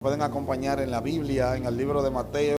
Pueden acompañar en la Biblia, en el libro de Mateo.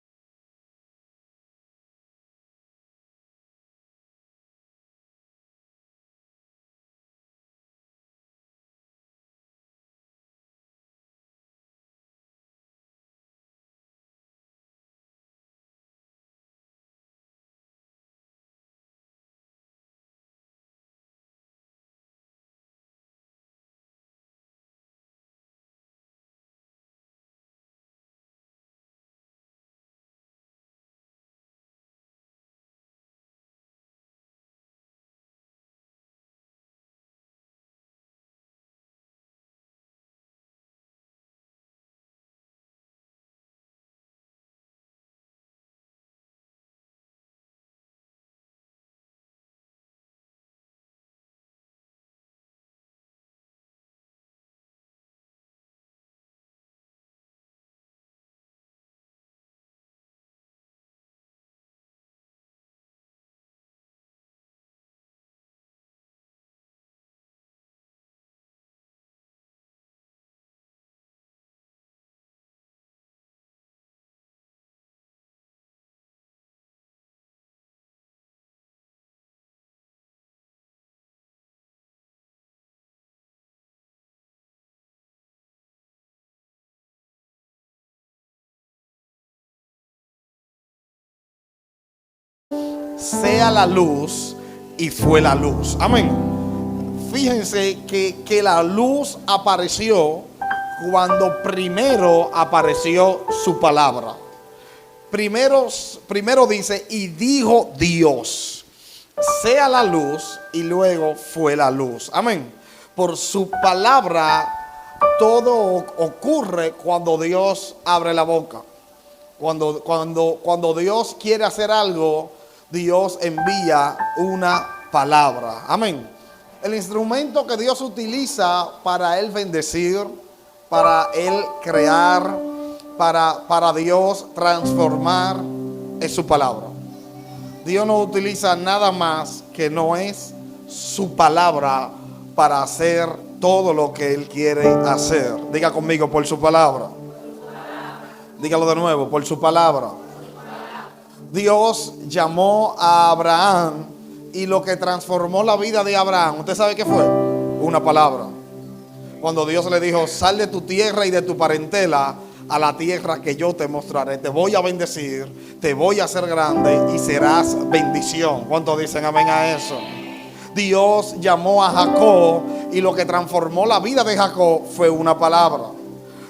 Sea la luz, y fue la luz. Amén. Fíjense que la luz apareció cuando primero apareció su palabra. Primero dice, y dijo Dios, sea la luz, y luego fue la luz. Amén. Por su palabra todo ocurre cuando Dios abre la boca. Cuando Dios quiere hacer algo, Dios envía una palabra. Amén. El instrumento que Dios utiliza para Él bendecir, para Él crear, para Dios transformar, es su palabra. Dios no utiliza nada más que no es su palabra para hacer todo lo que Él quiere hacer. Diga conmigo, por su palabra. Dígalo de nuevo, por su palabra. Dios llamó a Abraham, y lo que transformó la vida de Abraham, ¿usted sabe qué fue? Una palabra. Cuando Dios le dijo, sal de tu tierra y de tu parentela a la tierra que yo te mostraré. Te voy a bendecir, te voy a hacer grande y serás bendición. ¿Cuántos dicen amén a eso? Dios llamó a Jacob, y lo que transformó la vida de Jacob fue una palabra.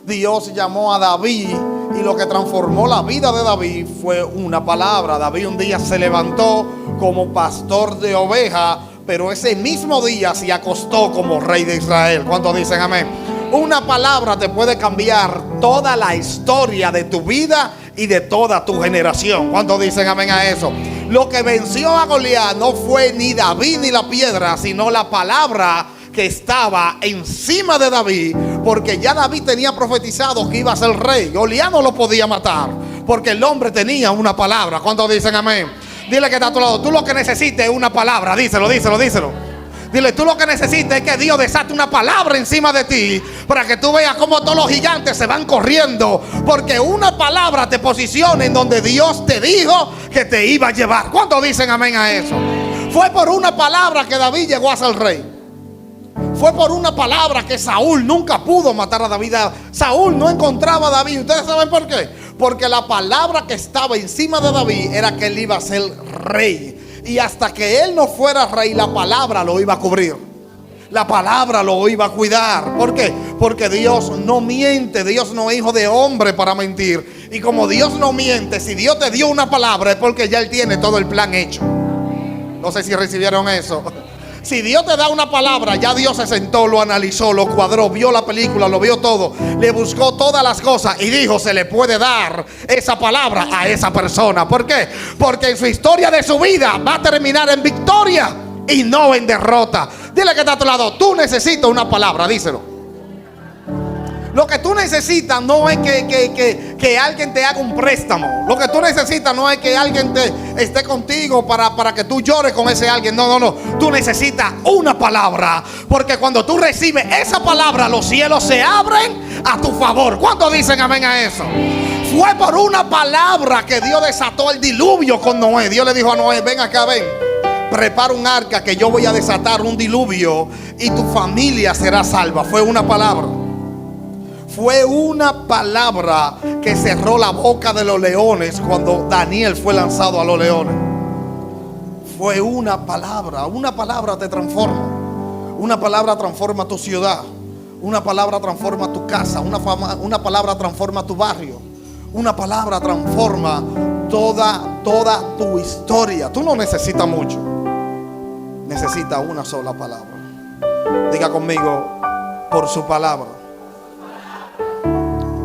Dios llamó a David, y lo que transformó la vida de David fue una palabra. David un día se levantó como pastor de ovejas, pero ese mismo día se acostó como rey de Israel. ¿Cuántos dicen amén? Una palabra te puede cambiar toda la historia de tu vida y de toda tu generación. ¿Cuántos dicen amén a eso? Lo que venció a Goliat no fue ni David ni la piedra, sino la palabra que estaba encima de David, porque ya David tenía profetizado que iba a ser rey. Goliat no lo podía matar, porque el hombre tenía una palabra. ¿Cuántos dicen amén? Dile que está a tu lado, tú lo que necesitas es una palabra. Díselo. Dile, tú lo que necesitas es que Dios desate una palabra encima de ti, para que tú veas cómo todos los gigantes se van corriendo, porque una palabra te posiciona en donde Dios te dijo que te iba a llevar. ¿Cuántos dicen amén a eso? Fue por una palabra que David llegó a ser rey. Fue por una palabra que Saúl nunca pudo matar a David. Saúl no encontraba a David. ¿Ustedes saben por qué? Porque la palabra que estaba encima de David era que él iba a ser rey. Y hasta que él no fuera rey, la palabra lo iba a cubrir. La palabra lo iba a cuidar. ¿Por qué? Porque Dios no miente. Dios no es hijo de hombre para mentir. Y como Dios no miente, si Dios te dio una palabra es porque ya Él tiene todo el plan hecho. No sé si recibieron eso. Si Dios te da una palabra, ya Dios se sentó, lo analizó, lo cuadró, vio la película, lo vio todo, le buscó todas las cosas y dijo, se le puede dar esa palabra a esa persona. ¿Por qué? Porque en su historia de su vida va a terminar en victoria y no en derrota. Dile que está a tu lado, tú necesitas una palabra, díselo. Lo que tú necesitas no es que que alguien te haga un préstamo. Lo que tú necesitas no es que alguien esté contigo para que tú llores con ese alguien. No, no, no. Tú necesitas una palabra. Porque cuando tú recibes esa palabra, los cielos se abren a tu favor. ¿Cuántos dicen amén a eso? Fue por una palabra que Dios desató el diluvio con Noé. Dios le dijo a Noé: ven acá, ven. Prepara un arca que yo voy a desatar un diluvio y tu familia será salva. Fue una palabra. Fue una palabra que cerró la boca de los leones cuando Daniel fue lanzado a los leones. Fue una palabra te transforma. Una palabra transforma tu ciudad. Una palabra transforma tu casa. Una palabra transforma tu barrio. Una palabra transforma toda tu historia. Tú no necesitas mucho. Necesitas una sola palabra. Diga conmigo: por su palabra.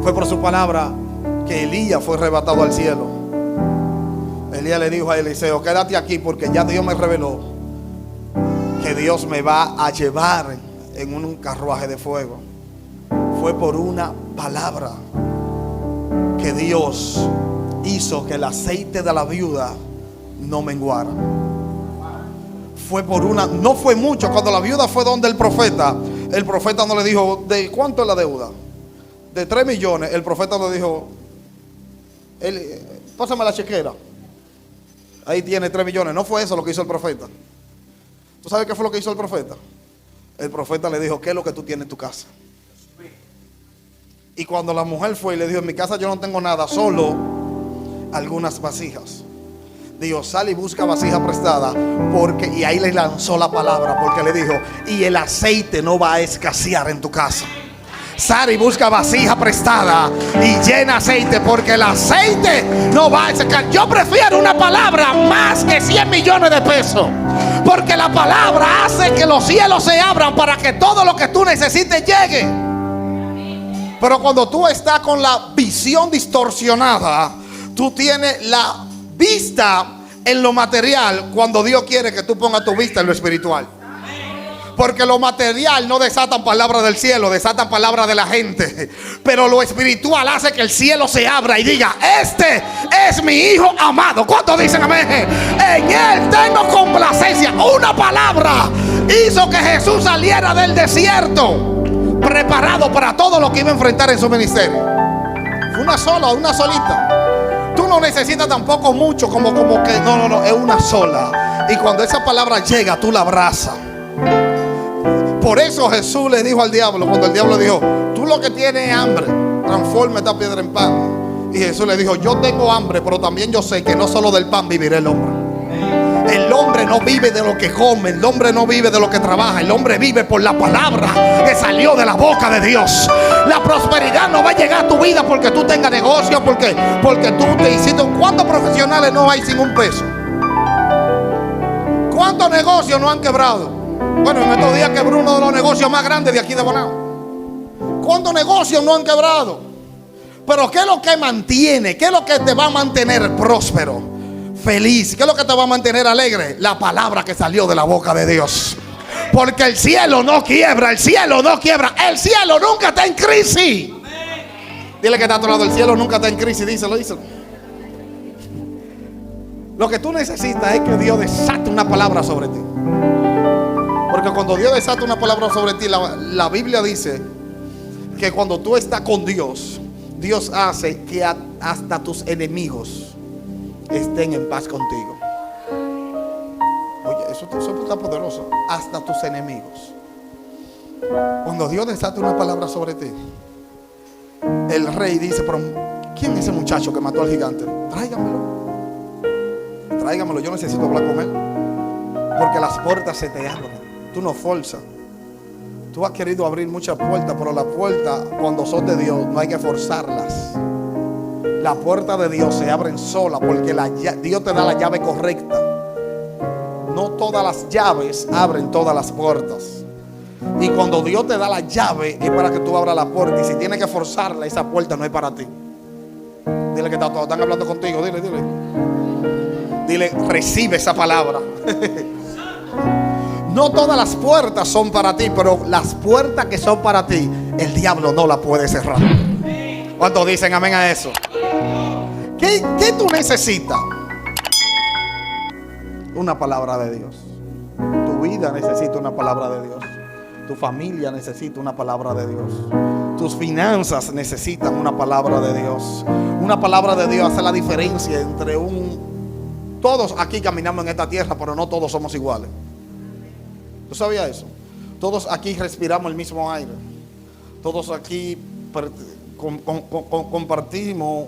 Fue por su palabra que Elías fue arrebatado al cielo. Elías le dijo a Eliseo: quédate aquí porque ya Dios me reveló que Dios me va a llevar en un carruaje de fuego. Fue por una palabra que Dios hizo que el aceite de la viuda no menguara. Fue por una, no fue mucho. Cuando la viuda fue donde el profeta no le dijo: ¿de cuánto es la deuda? De 3 millones. El profeta le dijo: pásame la chequera, ahí tiene 3 millones. No fue eso lo que hizo el profeta. ¿Tú sabes qué fue lo que hizo el profeta? El profeta le dijo: ¿qué es lo que tú tienes en tu casa? Y cuando la mujer fue y le dijo: en mi casa yo no tengo nada, solo algunas vasijas. Dijo: sal y busca vasija prestada, y ahí le lanzó la palabra, porque le dijo: y el aceite no va a escasear en tu casa. Sal y busca vasija prestada y llena aceite, porque el aceite no va a escasear. Yo prefiero una palabra más que 100 millones de pesos, porque la palabra hace que los cielos se abran para que todo lo que tú necesites llegue. Pero cuando tú estás con la visión distorsionada, tú tienes la vista en lo material, cuando Dios quiere que tú pongas tu vista en lo espiritual. Porque lo material no desatan palabras del cielo, desatan palabras de la gente. Pero lo espiritual hace que el cielo se abra y diga: este es mi hijo amado. ¿Cuántos dicen amén? En él tengo complacencia. Una palabra hizo que Jesús saliera del desierto preparado para todo lo que iba a enfrentar en su ministerio. Una solita. Tú no necesitas tampoco mucho, como que no, es una sola. Y cuando esa palabra llega, tú la abrazas. Por eso Jesús le dijo al diablo, cuando el diablo dijo: tú lo que tienes es hambre, transforma esta piedra en pan. Y Jesús le dijo: yo tengo hambre, pero también yo sé que no solo del pan vivirá el hombre. El hombre no vive de lo que come, el hombre no vive de lo que trabaja, el hombre vive por la palabra que salió de la boca de Dios. La prosperidad no va a llegar a tu vida porque tú tengas negocio, porque tú te hiciste. ¿Cuántos profesionales no hay sin un peso? ¿Cuántos negocios no han quebrado? Bueno, en estos días quebró uno de los negocios más grandes de aquí de Bonao. ¿Cuántos negocios no han quebrado? Pero ¿qué es lo que mantiene? ¿Qué es lo que te va a mantener próspero, feliz? ¿Qué es lo que te va a mantener alegre? La palabra que salió de la boca de Dios. Porque el cielo no quiebra, el cielo no quiebra, el cielo nunca está en crisis. Dile que está a tu lado: el cielo nunca está en crisis. Díselo. Lo que tú necesitas es que Dios desate una palabra sobre ti. Porque cuando Dios desata una palabra sobre ti, la Biblia dice que cuando tú estás con Dios, Dios hace que hasta tus enemigos estén en paz contigo. Oye, eso está poderoso. Hasta tus enemigos. Cuando Dios desata una palabra sobre ti, el rey dice: pero ¿quién es ese muchacho que mató al gigante? Tráigamelo, yo necesito hablar con él. Porque las puertas se te abren. Tú no forzas. Tú has querido abrir muchas puertas, pero las puertas, cuando son de Dios, no hay que forzarlas. Las puertas de Dios se abren solas porque Dios te da la llave correcta. No todas las llaves abren todas las puertas. Y cuando Dios te da la llave, es para que tú abras la puerta. Y si tienes que forzarla, esa puerta no es para ti. Dile que están hablando contigo. Dile, recibe esa palabra. No todas las puertas son para ti, pero las puertas que son para ti, el diablo no las puede cerrar. ¿Cuántos dicen amén a eso? ¿Qué tú necesitas? Una palabra de Dios. Tu vida necesita una palabra de Dios. Tu familia necesita una palabra de Dios. Tus finanzas necesitan una palabra de Dios. Una palabra de Dios hace la diferencia entre todos aquí caminamos en esta tierra, pero no todos somos iguales. ¿Tú sabías eso? Todos aquí respiramos el mismo aire. Todos aquí compartimos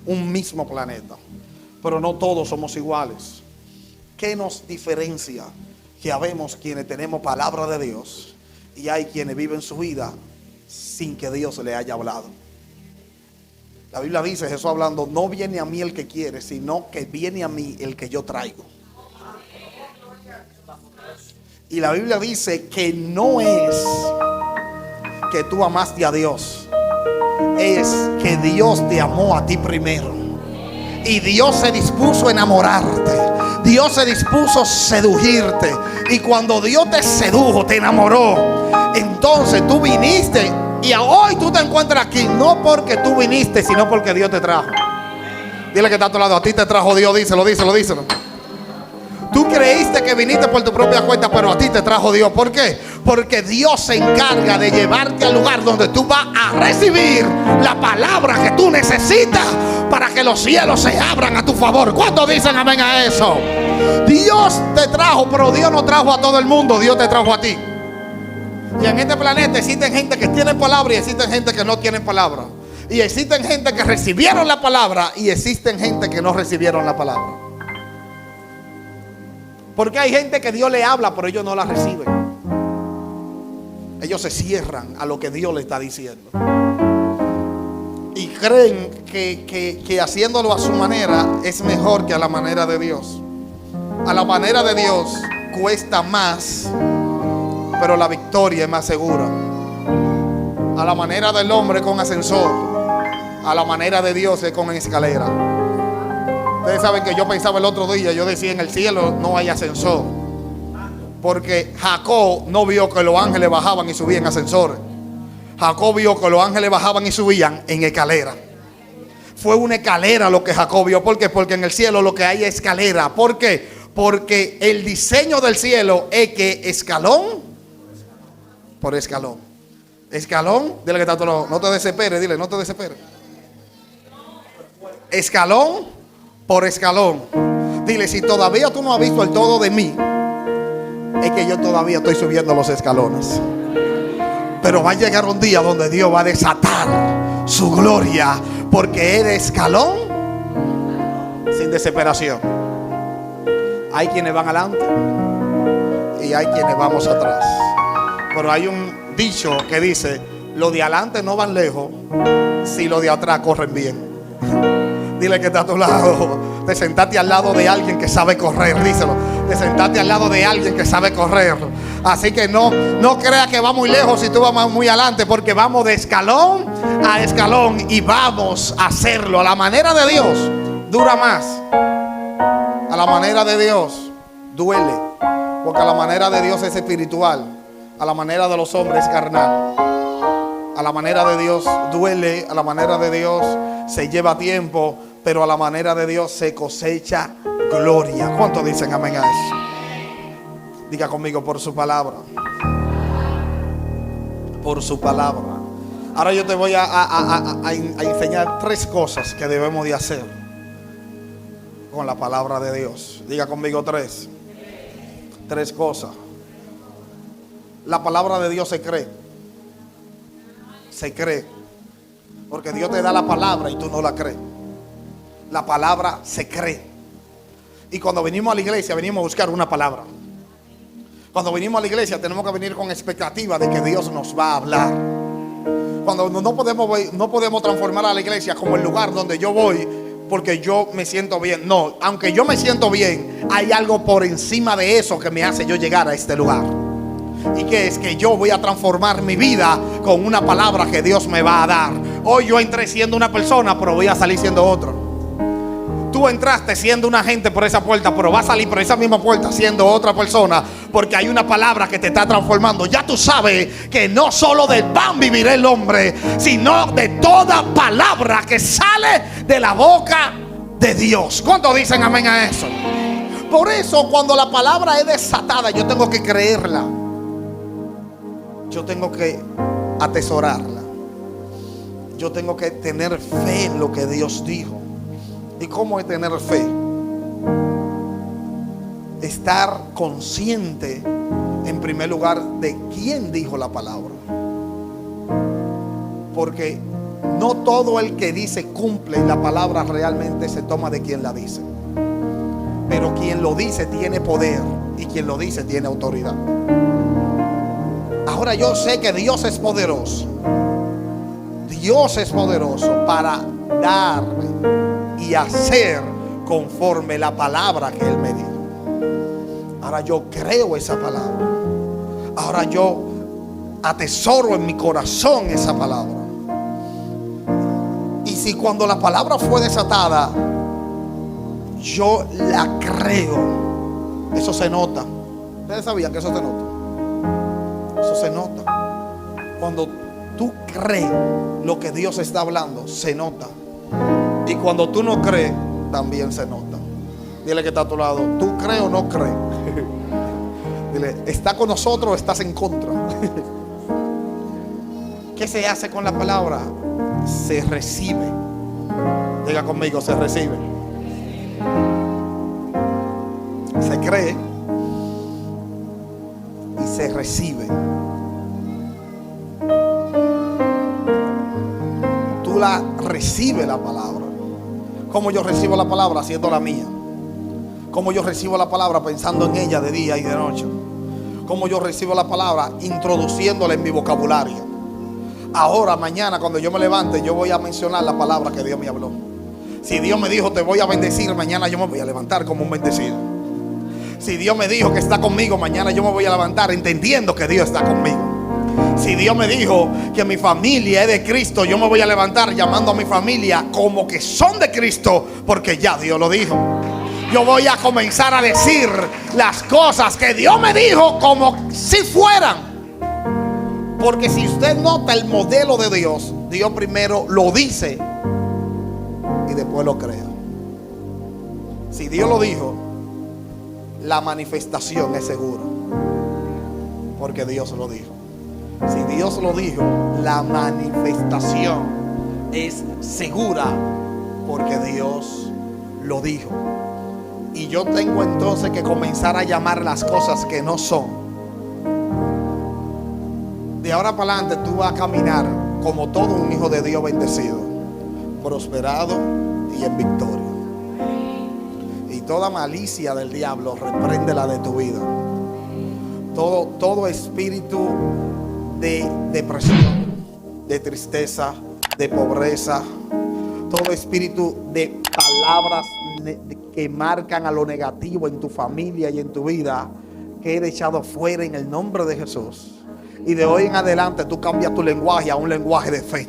un mismo planeta, pero no todos somos iguales. ¿Qué nos diferencia? Que habemos quienes tenemos palabra de Dios y hay quienes viven su vida sin que Dios le haya hablado. La Biblia dice, Jesús hablando, no viene a mí el que quiere, sino que viene a mí el que yo traigo. Y la Biblia dice que no es que tú amaste a Dios, es que Dios te amó a ti primero. Y Dios se dispuso a enamorarte. Dios se dispuso a seducirte. Y cuando Dios te sedujo, te enamoró, entonces tú viniste. Y hoy tú te encuentras aquí, no porque tú viniste, sino porque Dios te trajo. Dile que está a tu lado, a ti te trajo Dios, díselo. Tú creíste que viniste por tu propia cuenta, pero a ti te trajo Dios. ¿Por qué? Porque Dios se encarga de llevarte al lugar donde tú vas a recibir la palabra que tú necesitas para que los cielos se abran a tu favor. ¿Cuántos dicen amén a eso? Dios te trajo, pero Dios no trajo a todo el mundo, Dios te trajo a ti. Y en este planeta existen gente que tiene palabra y existen gente que no tienen palabra. Y existen gente que recibieron la palabra y existen gente que no recibieron la palabra. Porque hay gente que Dios le habla, pero ellos no la reciben. Ellos se cierran a lo que Dios le está diciendo. Y creen que haciéndolo a su manera es mejor que a la manera de Dios. A la manera de Dios cuesta más, pero la victoria es más segura. A la manera del hombre con ascensor, a la manera de Dios es con escalera. Ustedes saben que yo pensaba el otro día, yo decía, en el cielo no hay ascensor, porque Jacob no vio que los ángeles bajaban y subían en ascensores. Jacob vio que los ángeles bajaban y subían en escalera. Fue una escalera lo que Jacob vio. ¿Por qué? Porque en el cielo lo que hay es escalera. ¿Por qué? Porque el diseño del cielo es que escalón por escalón. Escalón, dile que tanto no te desesperes, dile, no te desesperes. Escalón por escalón. Dile, si todavía tú no has visto el todo de mí, es que yo todavía estoy subiendo los escalones. Pero va a llegar un día donde Dios va a desatar su gloria, porque es de escalón sin desesperación. Hay quienes van adelante y hay quienes vamos atrás. Pero hay un dicho que dice, los de adelante no van lejos si los de atrás corren bien. Dile que está a tu lado, te sentaste al lado de alguien que sabe correr, díselo. Te sentaste al lado de alguien que sabe correr. Así que no creas que va muy lejos si tú vas muy adelante, porque vamos de escalón a escalón y vamos a hacerlo. A la manera de Dios dura más. A la manera de Dios duele, porque a la manera de Dios es espiritual. A la manera de los hombres es carnal. A la manera de Dios duele, a la manera de Dios se lleva tiempo, pero a la manera de Dios se cosecha gloria. ¿Cuántos dicen amén a eso? Diga conmigo, por su palabra. Por su palabra. Ahora yo te voy a enseñar 3 cosas que debemos de hacer con la palabra de Dios. Diga conmigo 3. 3 cosas. La palabra de Dios se cree. Se cree. Porque Dios te da la palabra y tú no la crees. La palabra se cree. Y cuando venimos a la iglesia, venimos a buscar una palabra. Cuando venimos a la iglesia, tenemos que venir con expectativa de que Dios nos va a hablar. Cuando no podemos transformar a la iglesia como el lugar donde yo voy porque yo me siento bien. No, aunque yo me siento bien, hay algo por encima de eso que me hace yo llegar a este lugar. Y que es que yo voy a transformar mi vida con una palabra que Dios me va a dar. Hoy yo entré siendo una persona, pero voy a salir siendo otro. Tú entraste siendo una gente por esa puerta, pero vas a salir por esa misma puerta siendo otra persona, porque hay una palabra que te está transformando. Ya tú sabes que no solo del pan vivirá el hombre, sino de toda palabra que sale de la boca de Dios. ¿Cuántos dicen amén a eso? Por eso cuando la palabra es desatada, yo tengo que creerla. Yo tengo que atesorarla. Yo tengo que tener fe en lo que Dios dijo. ¿Y cómo es tener fe? Estar consciente, en primer lugar, de quién dijo la palabra. Porque no todo el que dice cumple, y la palabra realmente se toma de quien la dice. Pero quien lo dice tiene poder, y quien lo dice tiene autoridad. Ahora yo sé que Dios es poderoso. Dios es poderoso para darme y hacer conforme la palabra que Él me dijo. Ahora yo creo esa palabra. Ahora yo atesoro en mi corazón esa palabra. Y si cuando la palabra fue desatada, yo la creo, eso se nota. ¿Ustedes sabían que eso se nota? Eso se nota. Cuando tú crees lo que Dios está hablando, se nota. Y cuando tú no crees, también se nota. Dile que está a tu lado, ¿tú crees o no crees? Dile, ¿está con nosotros o estás en contra? ¿Qué se hace con la palabra? Se recibe. Diga conmigo, se recibe. Se cree y se recibe. Tú la recibes la palabra. ¿Cómo yo recibo la palabra? Haciendo la mía. ¿Cómo yo recibo la palabra? Pensando en ella de día y de noche. ¿Cómo yo recibo la palabra? Introduciéndola en mi vocabulario. Ahora, mañana, cuando yo me levante, yo voy a mencionar la palabra que Dios me habló. Si Dios me dijo, te voy a bendecir, mañana yo me voy a levantar como un bendecido. Si Dios me dijo que está conmigo, mañana yo me voy a levantar entendiendo que Dios está conmigo. Si Dios me dijo que mi familia es de Cristo, yo me voy a levantar llamando a mi familia como que son de Cristo, porque ya Dios lo dijo. Yo voy a comenzar a decir las cosas que Dios me dijo como si fueran. Porque si usted nota el modelo de Dios, Dios primero lo dice y después lo crea. Si Dios lo dijo, la manifestación es segura, porque Dios lo dijo. Si Dios lo dijo, la manifestación es segura, porque Dios lo dijo. Y yo tengo entonces que comenzar a llamar las cosas que no son. De ahora para adelante tú vas a caminar como todo un hijo de Dios bendecido, prosperado y en victoria. Y toda malicia del diablo, repréndela de tu vida. Todo espíritu de depresión, de tristeza, de pobreza, todo espíritu de palabras que marcan a lo negativo en tu familia y en tu vida, quede echado fuera en el nombre de Jesús. Y de hoy en adelante tú cambias tu lenguaje a un lenguaje de fe.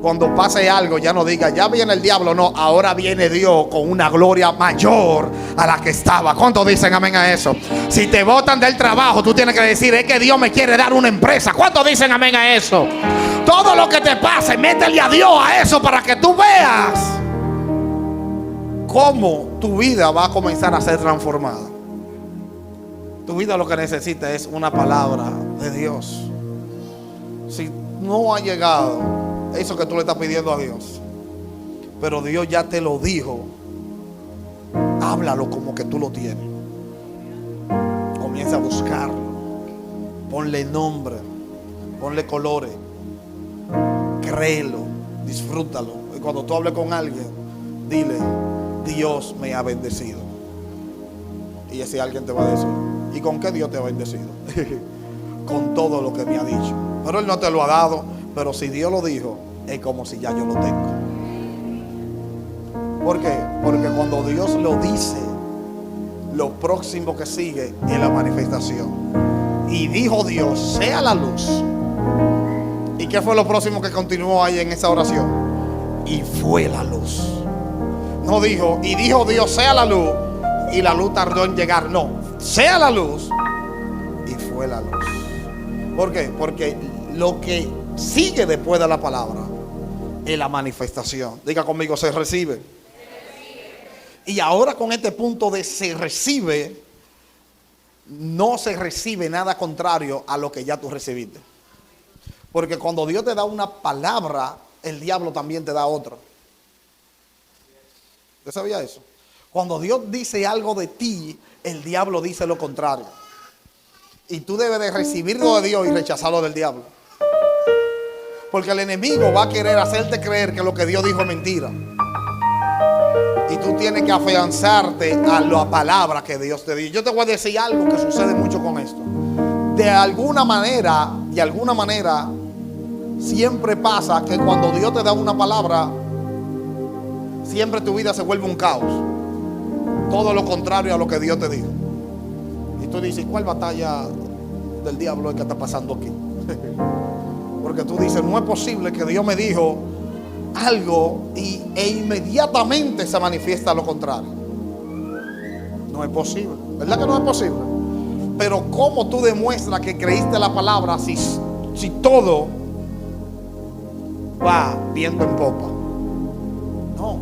Cuando pase algo, ya no digas, ya viene el diablo. No, ahora viene Dios con una gloria mayor a la que estaba. ¿Cuántos dicen amén a eso? Si te botan del trabajo, tú tienes que decir, es que Dios me quiere dar una empresa. ¿Cuántos dicen amén a eso? Todo lo que te pase, métele a Dios a eso para que tú veas cómo tu vida va a comenzar a ser transformada. Tu vida lo que necesita es una palabra de Dios. Si no ha llegado eso que tú le estás pidiendo a Dios, pero Dios ya te lo dijo, háblalo como que tú lo tienes. Comienza a buscarlo. Ponle nombre, ponle colores, créelo, disfrútalo. Y cuando tú hables con alguien, dile, Dios me ha bendecido. Y ese alguien te va a decir, ¿y con qué Dios te ha bendecido? Con todo lo que me ha dicho. Pero Él no te lo ha dado. Pero si Dios lo dijo, es como si ya yo lo tengo. ¿Por qué? Porque cuando Dios lo dice, lo próximo que sigue es la manifestación. Y dijo Dios, sea la luz. ¿Y qué fue lo próximo que continuó ahí en esa oración? Y fue la luz. No dijo, y dijo Dios, sea la luz, y la luz tardó en llegar. No, sea la luz, y fue la luz. ¿Por qué? Porque lo que sigue después de la palabra es la manifestación. Diga conmigo, se recibe. Y ahora con este punto de se recibe, no se recibe nada contrario a lo que ya tú recibiste. Porque cuando Dios te da una palabra, el diablo también te da otra. ¿Usted sabía eso? Cuando Dios dice algo de ti, el diablo dice lo contrario. Y tú debes de recibirlo de Dios y rechazarlo del diablo. Porque el enemigo va a querer hacerte creer que lo que Dios dijo es mentira. Y tú tienes que afianzarte a la palabra que Dios te dio. Yo te voy a decir algo que sucede mucho con esto. De alguna manera, siempre pasa que cuando Dios te da una palabra, siempre tu vida se vuelve un caos. Todo lo contrario a lo que Dios te dijo. Y tú dices, ¿cuál batalla del diablo es que está pasando aquí? Porque tú dices, no es posible que Dios me dijo algo e inmediatamente se manifiesta lo contrario. No es posible, ¿verdad que no es posible? Pero ¿cómo tú demuestras que creíste la palabra si todo va viento en popa? No.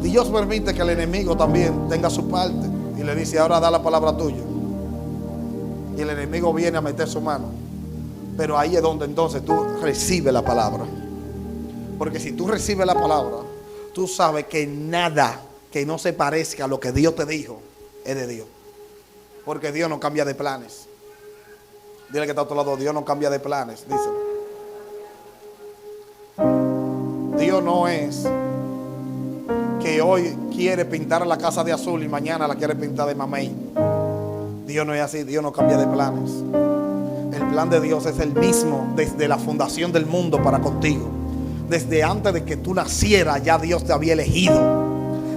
Dios permite que el enemigo también tenga su parte y le dice, ahora da la palabra tuya. Y el enemigo viene a meter su mano. Pero ahí es donde entonces tú recibes la palabra. Porque si tú recibes la palabra, tú sabes que nada que no se parezca a lo que Dios te dijo es de Dios. Porque Dios no cambia de planes. Dile que está a otro lado, Dios no cambia de planes. Díselo. Dios no es que hoy quiere pintar la casa de azul y mañana la quiere pintar de mamey. Dios no es así, Dios no cambia de planes. El plan de Dios es el mismo desde la fundación del mundo para contigo. Desde antes de que tú nacieras ya Dios te había elegido.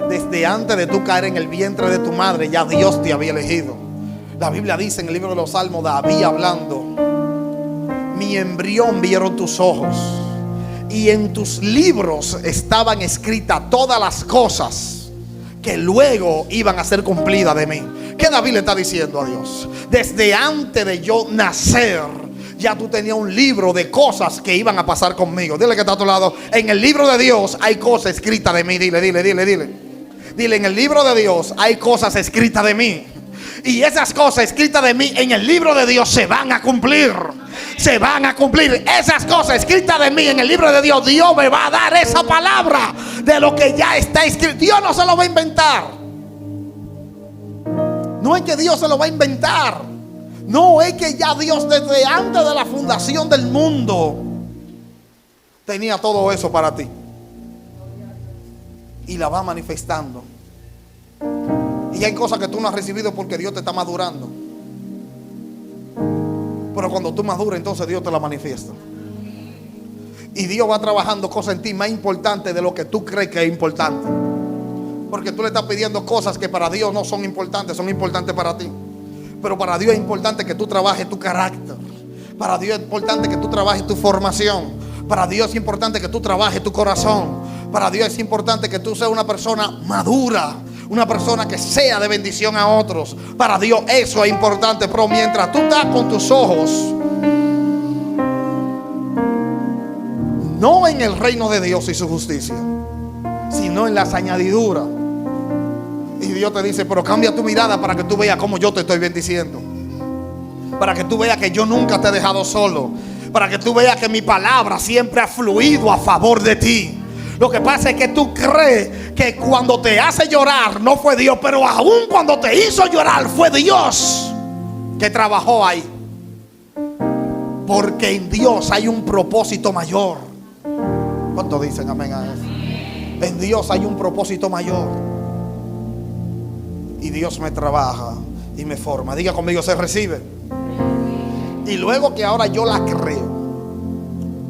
Desde antes de tú caer en el vientre de tu madre ya Dios te había elegido. La Biblia dice en el libro de los Salmos, David hablando, mi embrión vieron tus ojos y en tus libros estaban escritas todas las cosas que luego iban a ser cumplidas de mí. ¿Qué David le está diciendo a Dios? Desde antes de yo nacer, ya tú tenías un libro de cosas que iban a pasar conmigo. Dile que está a tu lado, en el libro de Dios hay cosas escritas de mí. Dile. Dile, en el libro de Dios hay cosas escritas de mí. Y esas cosas escritas de mí en el libro de Dios se van a cumplir. Se van a cumplir. Esas cosas escritas de mí en el libro de Dios, Dios me va a dar esa palabra de lo que ya está escrito. Dios no se lo va a inventar. No es que Dios se lo va a inventar. No, es que ya Dios desde antes de la fundación del mundo tenía todo eso para ti. Y la va manifestando. Y hay cosas que tú no has recibido porque Dios te está madurando. Pero cuando tú maduras, entonces Dios te la manifiesta. Y Dios va trabajando cosas en ti más importantes de lo que tú crees que es importante. Porque tú le estás pidiendo cosas que para Dios no son importantes, son importantes para ti. Pero para Dios es importante que tú trabajes tu carácter. Para Dios es importante que tú trabajes tu formación. Para Dios es importante que tú trabajes tu corazón. Para Dios es importante que tú seas una persona madura, una persona que sea de bendición a otros. Para Dios eso es importante. Pero mientras tú estás con tus ojos no en el reino de Dios y su justicia, sino en las añadiduras. Y Dios te dice, pero cambia tu mirada para que tú veas cómo yo te estoy bendiciendo. Para que tú veas que yo nunca te he dejado solo. Para que tú veas que mi palabra siempre ha fluido a favor de ti. Lo que pasa es que tú crees que cuando te hace llorar no fue Dios, pero aún cuando te hizo llorar fue Dios que trabajó ahí. Porque en Dios hay un propósito mayor. ¿Cuántos dicen amén a eso? En Dios hay un propósito mayor. Y Dios me trabaja y me forma. Diga conmigo, se recibe. Y luego que ahora yo la creo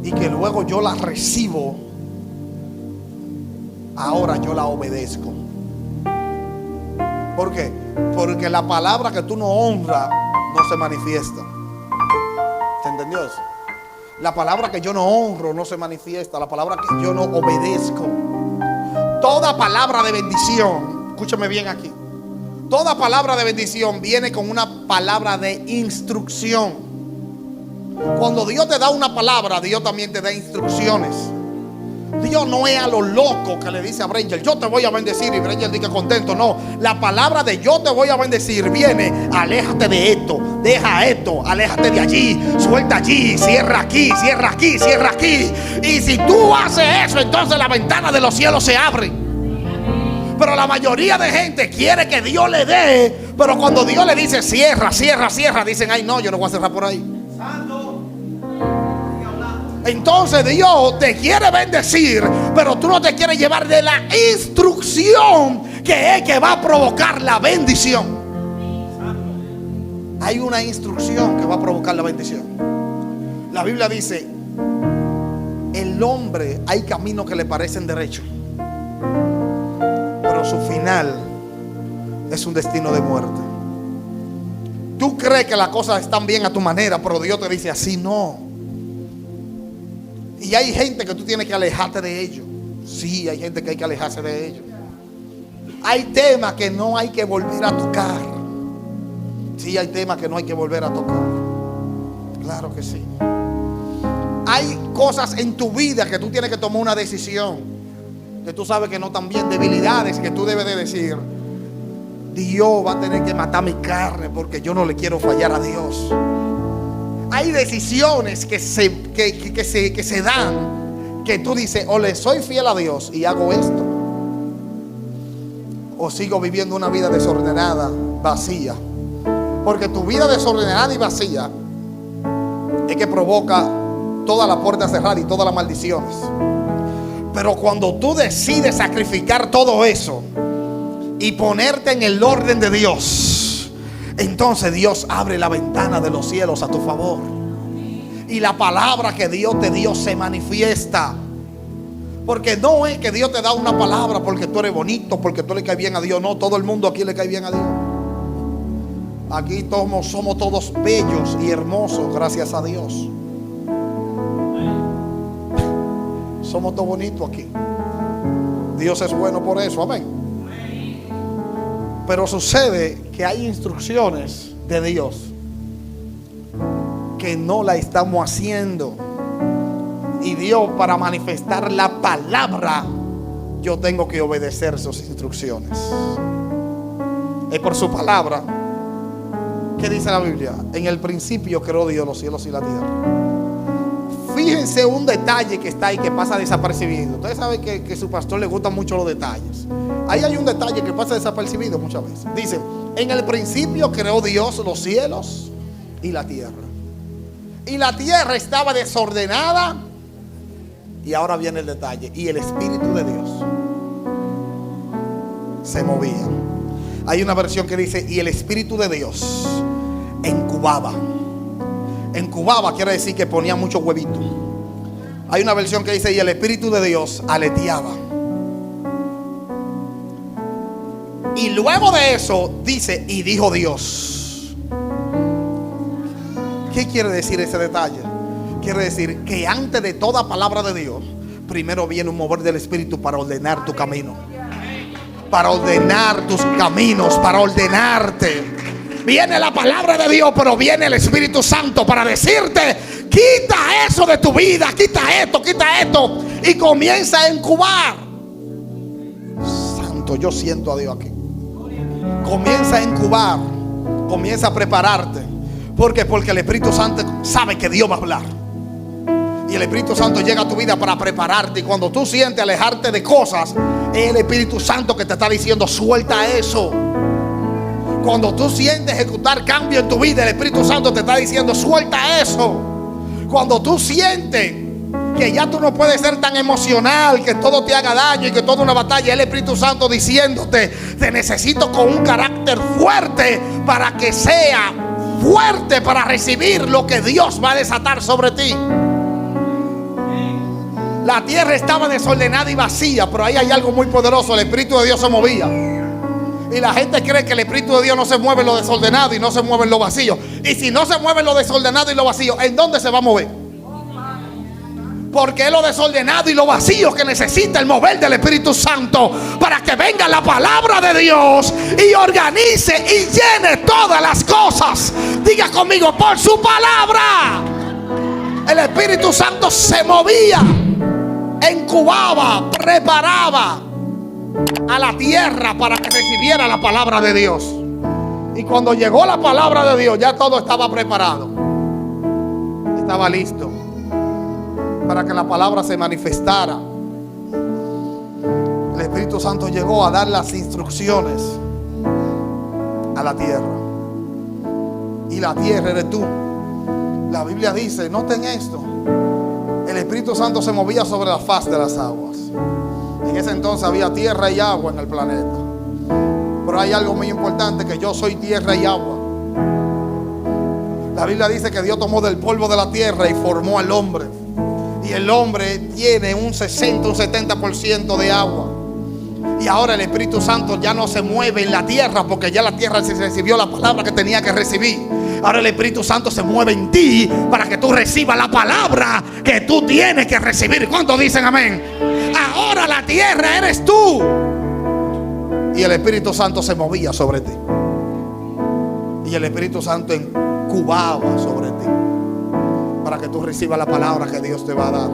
y que luego yo la recibo, ahora yo la obedezco. ¿Por qué? Porque la palabra que tú no honras no se manifiesta. ¿Se entendió eso? La palabra que yo no honro no se manifiesta. La palabra que yo no obedezco. Toda toda palabra de bendición, escúchame bien aquí, toda palabra de bendición viene con una palabra de instrucción. Cuando Dios te da una palabra, Dios también te da instrucciones. Dios no es a lo loco que le dice a Branger, yo te voy a bendecir, y Branger dice contento. No, la palabra de yo te voy a bendecir viene: aléjate de esto, deja esto, aléjate de allí, suelta allí, cierra aquí, cierra aquí, cierra aquí. Y si tú haces eso, entonces la ventana de los cielos se abre. Pero la mayoría de gente quiere que Dios le dé, pero cuando Dios le dice cierra, cierra, cierra, dicen, ay no, yo no voy a cerrar por ahí. Entonces Dios te quiere bendecir, pero tú no te quieres llevar de la instrucción que es que va a provocar la bendición. Hay una instrucción que va a provocar la bendición. La Biblia dice: el hombre, hay caminos que le parecen derechos, pero su final es un destino de muerte. Tú crees que las cosas están bien a tu manera, pero Dios te dice así no. Y hay gente que tú tienes que alejarte de ellos. Sí, hay gente que hay que alejarse de ellos. Hay temas que no hay que volver a tocar. Sí, hay temas que no hay que volver a tocar. Claro que sí. Hay cosas en tu vida que tú tienes que tomar una decisión, que tú sabes que no están bien, debilidades que tú debes de decir: Dios va a tener que matar mi carne porque yo no le quiero fallar a Dios. Hay decisiones que se dan, que tú dices: o le soy fiel a Dios y hago esto, o sigo viviendo una vida desordenada, vacía. Porque tu vida desordenada y vacía es que provoca toda la puerta cerrada y todas las maldiciones. Pero cuando tú decides sacrificar todo eso y ponerte en el orden de Dios, entonces Dios abre la ventana de los cielos a tu favor. Y la palabra que Dios te dio se manifiesta. Porque no es que Dios te da una palabra porque tú eres bonito, porque tú le caes bien a Dios. No, todo el mundo aquí le cae bien a Dios. Aquí somos todos bellos y hermosos, gracias a Dios. Somos todos bonitos aquí. Dios es bueno por eso, amén. Pero sucede que hay instrucciones de Dios que no la estamos haciendo. Y Dios, para manifestar la palabra, yo tengo que obedecer sus instrucciones. Es por su palabra. ¿Qué dice la Biblia? En el principio creó Dios los cielos y la tierra. Fíjense un detalle que está ahí, que pasa desapercibido. Ustedes saben que su pastor le gustan mucho los detalles. Ahí hay un detalle que pasa desapercibido muchas veces. Dice: en el principio creó Dios los cielos y la tierra. Y la tierra estaba desordenada. Y ahora viene el detalle: y el Espíritu de Dios se movía. Hay una versión que dice: y el Espíritu de Dios incubaba. Incubaba quiere decir que ponía mucho huevito. Hay una versión que dice: y el Espíritu de Dios aleteaba. Y luego de eso dice: y dijo Dios. ¿Qué quiere decir ese detalle? Quiere decir que antes de toda palabra de Dios, primero viene un mover del Espíritu para ordenar tu camino, para ordenar tus caminos, para ordenarte. Viene la palabra de Dios, pero viene el Espíritu Santo para decirte: quita eso de tu vida, quita esto, y comienza a incubar. Santo, yo siento a Dios aquí. Comienza a incubar, comienza a prepararte. ¿Por qué? Porque el Espíritu Santo sabe que Dios va a hablar. Y el Espíritu Santo llega a tu vida para prepararte. Y cuando tú sientes alejarte de cosas, es el Espíritu Santo que te está diciendo: suelta eso. Cuando tú sientes ejecutar cambio en tu vida, el Espíritu Santo te está diciendo: suelta eso. Cuando tú sientes que ya tú no puedes ser tan emocional, que todo te haga daño y que todo una batalla, el Espíritu Santo diciéndote: te necesito con un carácter fuerte para que sea fuerte para recibir lo que Dios va a desatar sobre ti. La tierra estaba desordenada y vacía, pero ahí hay algo muy poderoso: el Espíritu de Dios se movía. Y la gente cree que el Espíritu de Dios no se mueve en lo desordenado y no se mueve en lo vacío. Y si no se mueve en lo desordenado y lo vacío, ¿en dónde se va a mover? Porque es lo desordenado y lo vacío que necesita el mover del Espíritu Santo para que venga la palabra de Dios y organice y llene todas las cosas. Diga conmigo, por su palabra. El Espíritu Santo se movía, incubaba, preparaba a la tierra para que recibiera la palabra de Dios. Y cuando llegó la palabra de Dios, ya todo estaba preparado. Estaba listo para que la palabra se manifestara. El Espíritu Santo llegó a dar las instrucciones a la tierra. Y la tierra eres tú. La Biblia dice, noten esto: el Espíritu Santo se movía sobre la faz de las aguas. En ese entonces había tierra y agua en el planeta. Pero hay algo muy importante, que yo soy tierra y agua. La Biblia dice que Dios tomó del polvo de la tierra y formó al hombre. Y el hombre tiene un 60, un 70% de agua. Y ahora el Espíritu Santo ya no se mueve en la tierra, porque ya la tierra se recibió la palabra que tenía que recibir. Ahora el Espíritu Santo se mueve en ti para que tú recibas la palabra que tú tienes que recibir. ¿Cuántos dicen amén? Ahora la tierra eres tú. Y el Espíritu Santo se movía sobre ti. Y el Espíritu Santo incubaba sobre ti para que tú recibas la palabra que Dios te va a dar.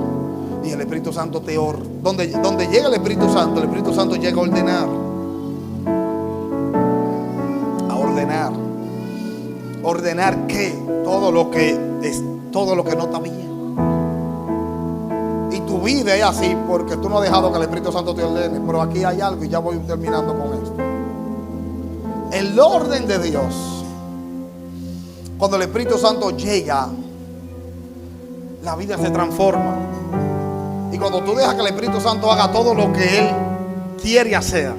Y el Espíritu Santo te donde llega el Espíritu Santo llega a ordenar. A ordenar. ¿Ordenar qué? Todo lo que no está bien. Y tu vida es así porque tú no has dejado que el Espíritu Santo te ordene. Pero aquí hay algo y ya voy terminando con esto. El orden de Dios, cuando el Espíritu Santo llega, la vida se transforma. Y cuando tú dejas que el Espíritu Santo haga todo lo que Él quiere hacer,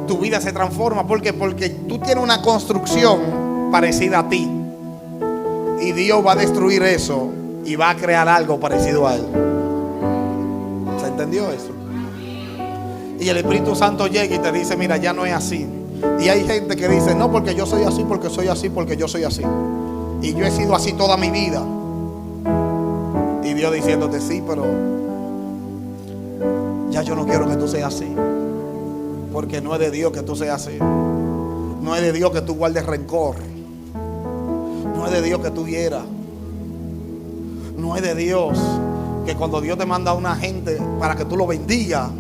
tu vida se transforma. ¿Por qué? Porque tú tienes una construcción parecida a ti. Y Dios va a destruir eso y va a crear algo parecido a Él. ¿Se entendió eso? Y el Espíritu Santo llega y te dice, mira, ya no es así. Y hay gente que dice, no, porque yo soy así, porque soy así, porque yo soy así. Y yo he sido así toda mi vida. Y Dios diciéndote, sí, pero ya yo no quiero que tú seas así. Porque no es de Dios que tú seas así. No es de Dios que tú guardes rencor. No es de Dios que tú hieras. No es de Dios que cuando Dios te manda a una gente para que tú lo bendigas,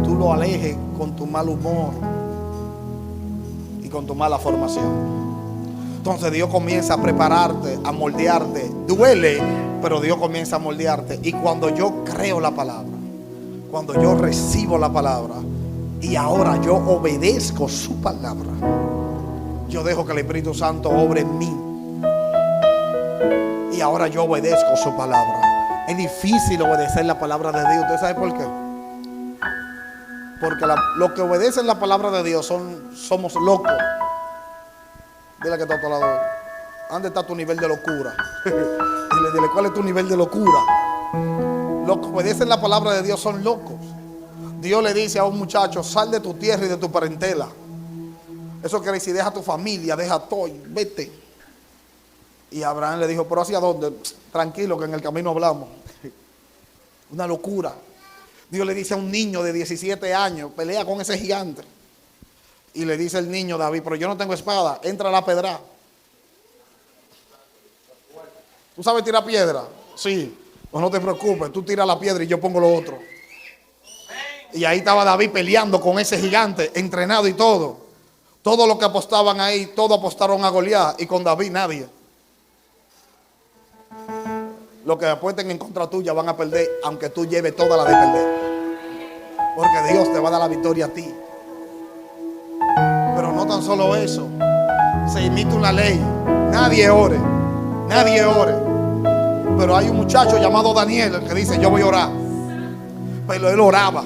tú lo alejes con tu mal humor y con tu mala formación. Entonces Dios comienza a prepararte, a moldearte. Duele, pero Dios comienza a moldearte. Y cuando yo creo la palabra, cuando yo recibo la palabra y ahora yo obedezco su palabra, yo dejo que el Espíritu Santo obre en mí. Y ahora yo obedezco su palabra. Es difícil obedecer la palabra de Dios. ¿Usted sabe por qué? Porque los que obedecen la palabra de Dios somos locos. Dile que está a tu lado, ¿dónde está tu nivel de locura? Dile, ¿cuál es tu nivel de locura? Los que obedecen la palabra de Dios son locos. Dios le dice a un muchacho, sal de tu tierra y de tu parentela. Eso quiere decir, deja tu familia, deja todo, vete. Y Abraham le dijo, ¿pero hacia dónde? Tranquilo, que en el camino hablamos. Una locura. Dios le dice a un niño de 17 años, pelea con ese gigante. Y le dice el niño David, pero yo no tengo espada, entra a la pedra. ¿Tú sabes tirar piedra? Sí, pues no te preocupes, tú tiras la piedra y yo pongo lo otro. Y ahí estaba David peleando con ese gigante, entrenado y todo. Todos los que apostaban ahí, todos apostaron a Goliat, y con David nadie. Los que apuesten en contra tuya van a perder, aunque tú lleves toda la de perder. Porque Dios te va a dar la victoria a ti. Pero no tan solo eso. Se imita una ley. Nadie ore. Nadie ore. Pero hay un muchacho llamado Daniel que dice, yo voy a orar. Pero él oraba.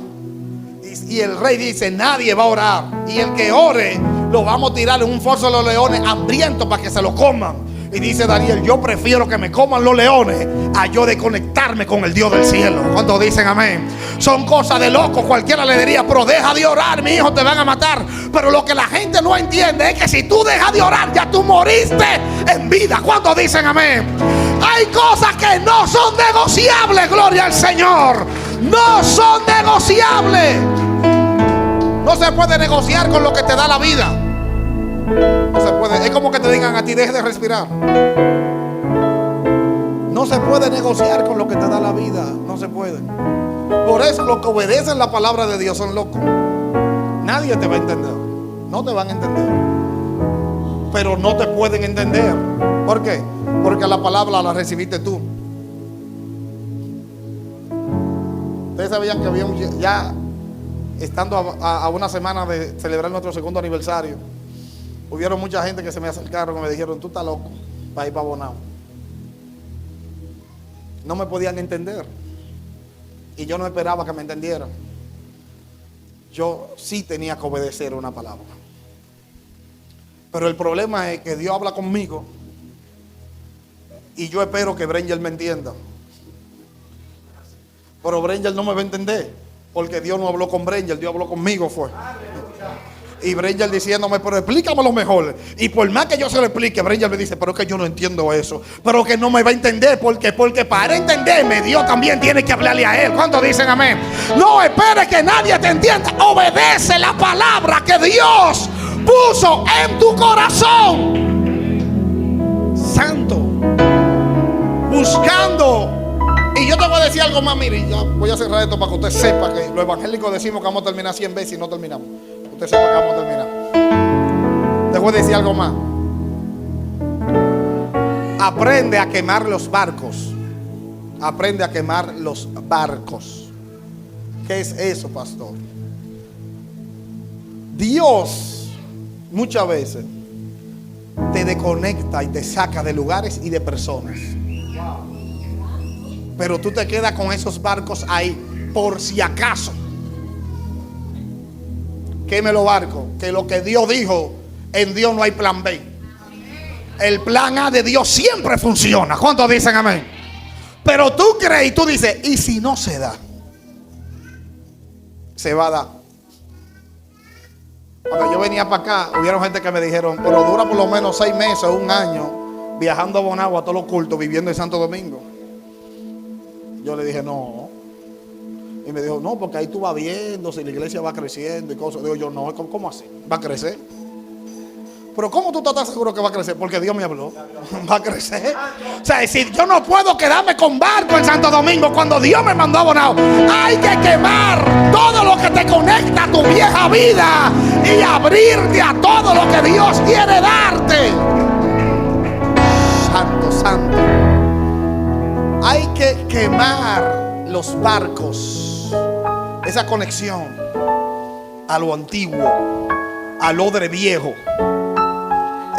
Y el rey dice, nadie va a orar. Y el que ore, lo vamos a tirar en un foso de los leones hambrientos para que se lo coman. Y dice Daniel, yo prefiero que me coman los leones a yo de conectarme con el Dios del cielo. ¿Cuántos dicen amén? Son cosas de locos. Cualquiera le diría, pero deja de orar, mi hijo, te van a matar. Pero lo que la gente no entiende es que si tú dejas de orar, ya tú moriste en vida. ¿Cuántos dicen amén? Hay cosas que no son negociables, gloria al Señor. No son negociables. No se puede negociar con lo que te da la vida. No se puede. Es como que te digan a ti, deje de respirar. No se puede negociar con lo que te da la vida. No se puede. Por eso los que obedecen la palabra de Dios son locos. Nadie te va a entender. No te van a entender. Pero no te pueden entender. ¿Por qué? Porque la palabra la recibiste tú. Ustedes sabían que había ya estando a una semana de celebrar nuestro segundo aniversario, hubieron mucha gente que se me acercaron y me dijeron, tú estás loco para ir para Bonao. No me podían entender. Y yo no esperaba que me entendieran. Yo sí tenía que obedecer una palabra. Pero el problema es que Dios habla conmigo y yo espero que Brenger me entienda. Pero Brenger no me va a entender, porque Dios no habló con Brenger, Dios habló conmigo fue. Y Brenger diciéndome, pero explícamelo mejor. Y por más que yo se lo explique, Brenger me dice, pero es que yo no entiendo eso. Pero que no me va a entender, porque para entenderme, Dios también tiene que hablarle a él. ¿Cuántos dicen amén? No esperes que nadie te entienda. Obedece la palabra que Dios puso en tu corazón. Santo. Buscando. Y yo te voy a decir algo más, mire, ya voy a cerrar esto para que usted sepa que los evangélicos decimos que vamos a terminar 100 veces y no terminamos. Usted sepa que vamos a terminar. Te voy a decir algo más. Aprende a quemar los barcos. Aprende a quemar los barcos. ¿Qué es eso, pastor? Dios muchas veces te desconecta y te saca de lugares y de personas. Pero tú te quedas con esos barcos ahí por si acaso. Queme los barcos. Que lo que Dios dijo, en Dios no hay plan B. El plan A de Dios siempre funciona. ¿Cuántos dicen amén? Pero tú crees y tú dices, ¿y si no se da? Se va a dar. Cuando yo venía para acá, hubieron gente que me dijeron, pero dura por lo menos 6 meses o 1 año viajando a Bonao a todos los cultos, viviendo en Santo Domingo. Yo le dije, no. Y me dijo, no, porque ahí tú vas viendo si la iglesia va creciendo y cosas. Digo yo, no, ¿cómo así? ¿Va a crecer? Pero ¿cómo tú estás seguro que va a crecer? Porque Dios me habló. ¿Va a crecer? O sea, decir, yo no puedo quedarme con barco en Santo Domingo cuando Dios me mandó a Bonao. Hay que quemar todo lo que te conecta a tu vieja vida y abrirte a todo lo que Dios quiere darte. Santo, santo. Hay que quemar los barcos. Esa conexión a lo antiguo, al odre viejo.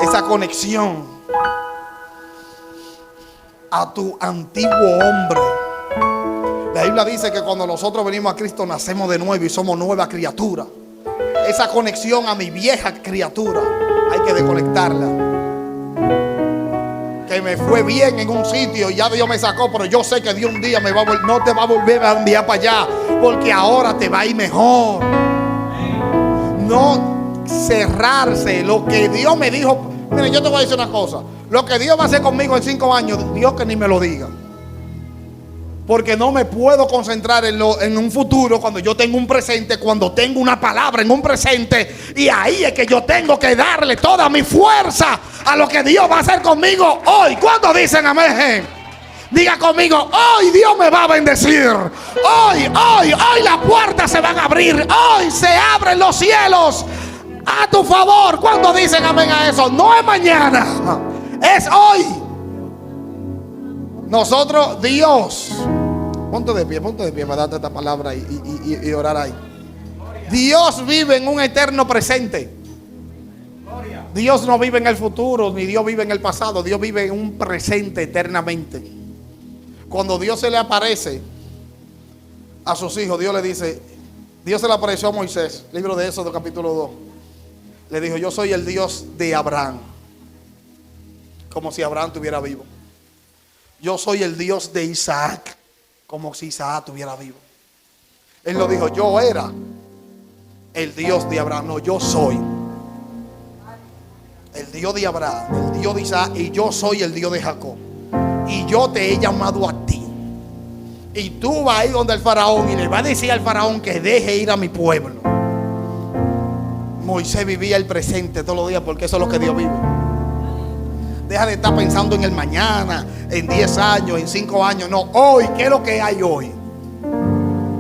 Esa conexión a tu antiguo hombre. La Biblia dice que cuando nosotros venimos a Cristo nacemos de nuevo y somos nueva criatura. Esa conexión a mi vieja criatura hay que desconectarla. Que me fue bien en un sitio y ya Dios me sacó, pero yo sé que Dios un día no te va a volver a enviar para allá, porque ahora te va a ir mejor. No cerrarse. Lo que Dios me dijo, mire, yo te voy a decir una cosa. Lo que Dios va a hacer conmigo en 5 años, Dios que ni me lo diga. Porque no me puedo concentrar en un futuro cuando yo tengo un presente, cuando tengo una palabra en un presente. Y ahí es que yo tengo que darle toda mi fuerza a lo que Dios va a hacer conmigo hoy. ¿Cuántos dicen amén? Diga conmigo, hoy Dios me va a bendecir. Hoy las puertas se van a abrir. Hoy se abren los cielos a tu favor. ¿Cuántos dicen amén a eso? No es mañana, es hoy. Nosotros, Dios, ponte de pie para darte esta palabra y orar ahí. Dios vive en un eterno presente. Dios no vive en el futuro, ni Dios vive en el pasado. Dios vive en un presente eternamente. Cuando Dios se le aparece a sus hijos, Dios le dice, Dios se le apareció a Moisés, libro de Éxodo capítulo 2. Le dijo, yo soy el Dios de Abraham. Como si Abraham estuviera vivo. Yo soy el Dios de Isaac. Como si Isaac estuviera vivo. Él lo dijo, yo era el Dios de Abraham. No, yo soy el Dios de Abraham, el Dios de Isaac, y yo soy el Dios de Jacob. Y yo te he llamado a ti. Y tú vas a ir donde el faraón y le vas a decir al faraón que deje ir a mi pueblo. Moisés vivía el presente todos los días, porque eso es lo que Dios vive. Deja de estar pensando en el mañana, en 10 años, en 5 años. No, hoy, ¿qué es lo que hay hoy?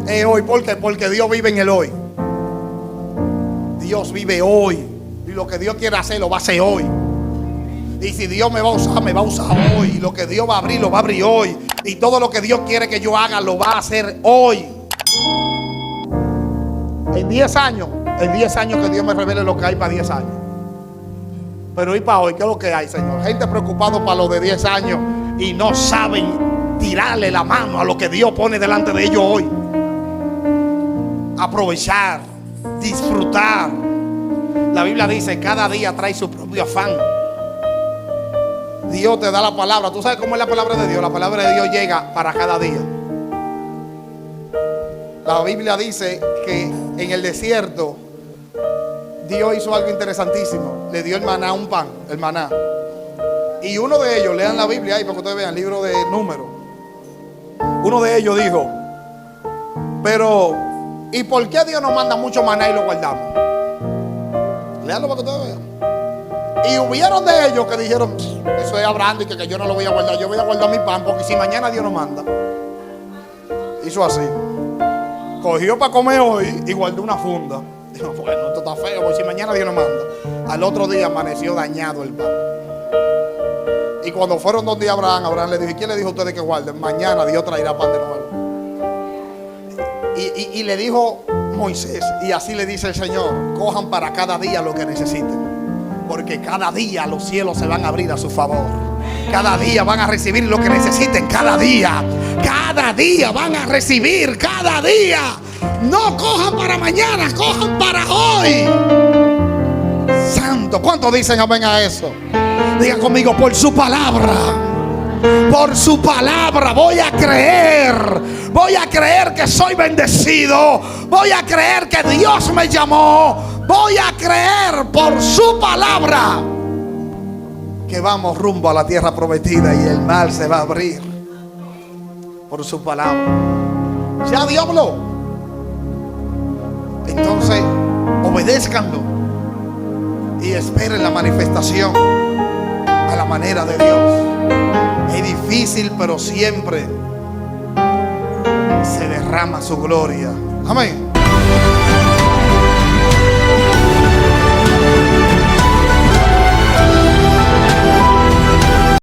Es hoy, ¿por qué? Porque Dios vive en el hoy. Dios vive hoy. Y lo que Dios quiere hacer, lo va a hacer hoy. Y si Dios me va a usar hoy. Y lo que Dios va a abrir, lo va a abrir hoy. Y todo lo que Dios quiere que yo haga, lo va a hacer hoy. En 10 años que Dios me revele lo que hay para 10 años. Pero hoy para hoy, ¿qué es lo que hay, Señor? Gente preocupada para lo de 10 años y no saben tirarle la mano a lo que Dios pone delante de ellos hoy. Aprovechar, disfrutar. La Biblia dice, cada día trae su propio afán. Dios te da la palabra. ¿Tú sabes cómo es la palabra de Dios? La palabra de Dios llega para cada día. La Biblia dice que en el desierto Dios hizo algo interesantísimo. Le dio el maná, un pan, el maná. Y uno de ellos, lean la Biblia ahí para que ustedes vean, el libro de Números. Uno de ellos dijo, pero ¿y por qué Dios nos manda mucho maná y lo guardamos? Leanlo para que ustedes vean. Y hubieron de ellos que dijeron, eso es Abraham, y que yo no lo voy a guardar. Yo voy a guardar mi pan, porque si mañana Dios nos manda. Hizo así. Cogió para comer hoy y guardó una funda. Dijo, bueno, esto está feo, porque si mañana Dios nos manda. Al otro día amaneció dañado el pan. Y cuando fueron donde Abraham le dijo, ¿quién le dijo a ustedes que guarden? Mañana Dios traerá pan de nuevo. Y le dijo Moisés, y así le dice el Señor, cojan para cada día lo que necesiten. Porque cada día los cielos se van a abrir a su favor. Cada día van a recibir lo que necesiten. Cada día van a recibir. Cada día. No cojan para mañana, cojan para hoy. Santo, ¿cuántos dicen amén a eso? Diga conmigo, por su palabra. Por su palabra voy a creer. Voy a creer que soy bendecido. Voy a creer que Dios me llamó. Voy a creer por su palabra que vamos rumbo a la tierra prometida y el mar se va a abrir por su palabra. Ya Dios habló. Entonces obedézcanlo y esperen la manifestación a la manera de Dios. Es difícil, pero siempre se derrama su gloria. Amén.